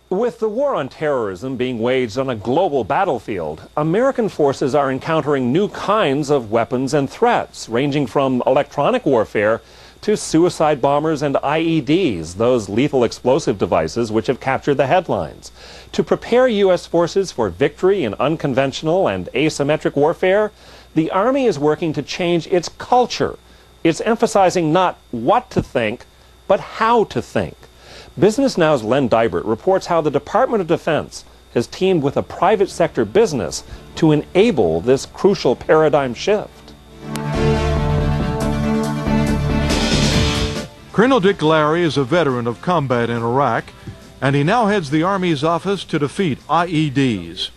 With the war on terrorism being waged on a global battlefield, American forces are encountering new kinds of weapons and threats, ranging from electronic warfare to suicide bombers and IEDs, those lethal explosive devices which have captured the headlines. To prepare U.S. forces for victory in unconventional and asymmetric warfare, the Army is working to change its culture. It's emphasizing not what to think, but how to think. Business Now's Len Dybert reports how the Department of Defense has teamed with a private sector business to enable this crucial paradigm shift. Colonel Dick Larry is a veteran of combat in Iraq, and he now heads the Army's office to defeat IEDs.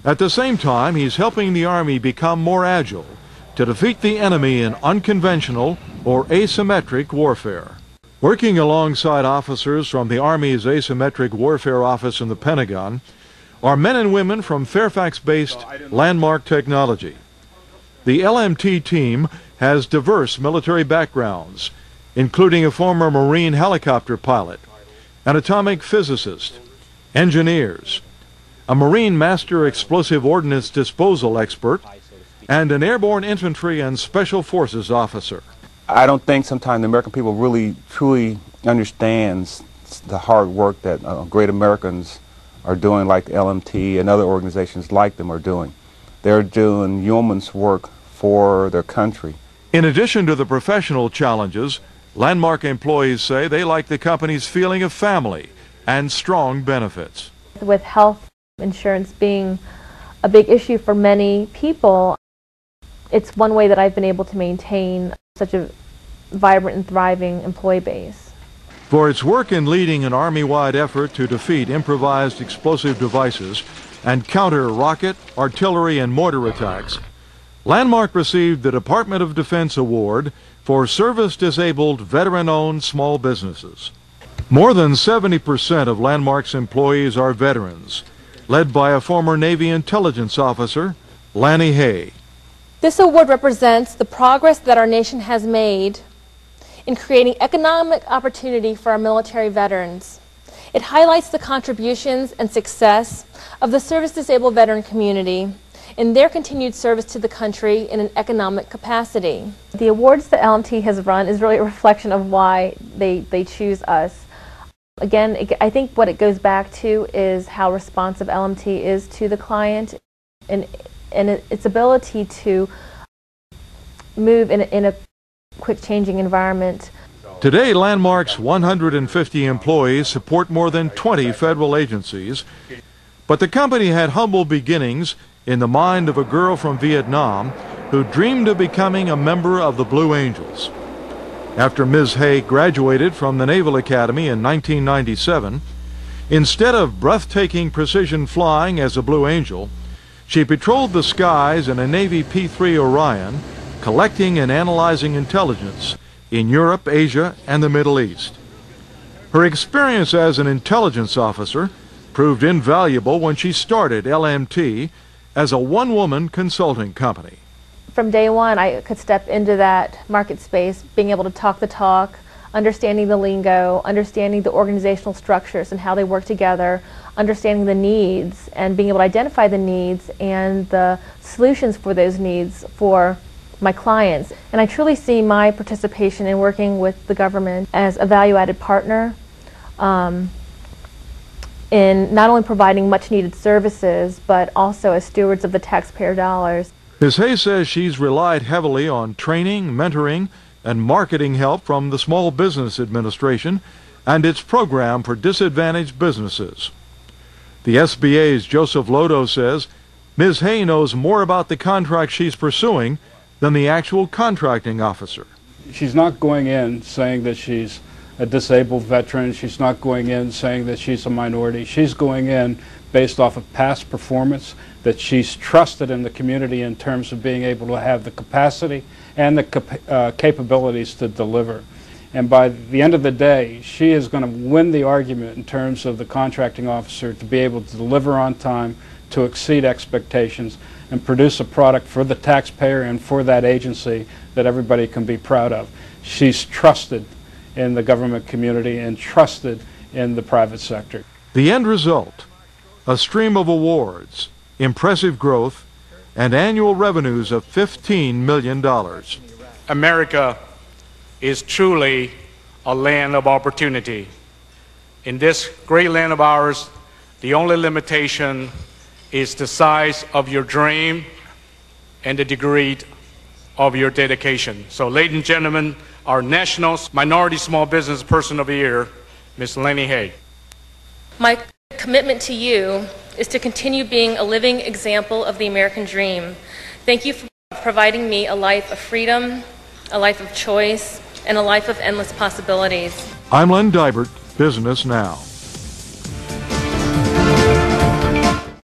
At the same time, he's helping the Army become more agile to defeat the enemy in unconventional or asymmetric warfare. Working alongside officers from the Army's Asymmetric Warfare Office in the Pentagon are men and women from Fairfax-based Lanmark Technology. The LMT team has diverse military backgrounds, including a former Marine helicopter pilot, an atomic physicist, engineers, a Marine Master Explosive Ordnance Disposal expert, and an airborne infantry and special forces officer. I don't think sometimes the American people really truly understands the hard work that great Americans are doing, like the LMT and other organizations like them are doing. They're doing yeoman's work for their country. In addition to the professional challenges, Lanmark employees say they like the company's feeling of family and strong benefits. With health insurance being a big issue for many people, it's one way that I've been able to maintain such a vibrant and thriving employee base. For its work in leading an Army-wide effort to defeat improvised explosive devices and counter rocket, artillery, and mortar attacks, Lanmark received the Department of Defense Award for service-disabled, veteran-owned small businesses. More than 70% of Lanmark's employees are veterans, led by a former Navy intelligence officer, Lani Hay. This award represents the progress that our nation has made in creating economic opportunity for our military veterans. It highlights the contributions and success of the service-disabled veteran community in their continued service to the country in an economic capacity. The awards that LMT has run is really a reflection of why they choose us. Again, I think what it goes back to is how responsive LMT is to the client and its ability to move in a quick changing environment. Today, Landmark's 150 employees support more than 20 federal agencies, but the company had humble beginnings in the mind of a girl from Vietnam who dreamed of becoming a member of the Blue Angels. After Ms. Hay graduated from the Naval Academy in 1997, instead of breathtaking precision flying as a Blue Angel, she patrolled the skies in a Navy P-3 Orion, collecting and analyzing intelligence in Europe, Asia, and the Middle East. Her experience as an intelligence officer proved invaluable when she started LMT as a one-woman consulting company. From day one, I could step into that market space, being able to talk the talk, understanding the lingo, understanding the organizational structures and how they work together, understanding the needs, and being able to identify the needs and the solutions for those needs for my clients. And I truly see my participation in working with the government as a value-added partner in not only providing much-needed services, but also as stewards of the taxpayer dollars. Ms. Hay says she's relied heavily on training, mentoring, and marketing help from the Small Business Administration and its program for disadvantaged businesses. The SBA's Joseph Lodo says Ms. Hay knows more about the contract she's pursuing than the actual contracting officer. She's not going in saying that she's a disabled veteran. She's not going in saying that she's a minority. She's going in based off of past performance, that she's trusted in the community in terms of being able to have the capacity and the capabilities to deliver. And by the end of the day, she is going to win the argument in terms of the contracting officer to be able to deliver on time, to exceed expectations, and produce a product for the taxpayer and for that agency that everybody can be proud of. She's trusted in the government community and trusted in the private sector. The end result, a stream of awards, impressive growth, and annual revenues of $15 million. America is truly a land of opportunity. In this great land of ours, the only limitation is the size of your dream and the degree of your dedication. So, ladies and gentlemen, our National Minority Small Business Person of the Year, Ms. Lani Hay. My commitment to you is to continue being a living example of the American dream. Thank you for providing me a life of freedom, a life of choice, and a life of endless possibilities. I'm Len Dybert, Business Now.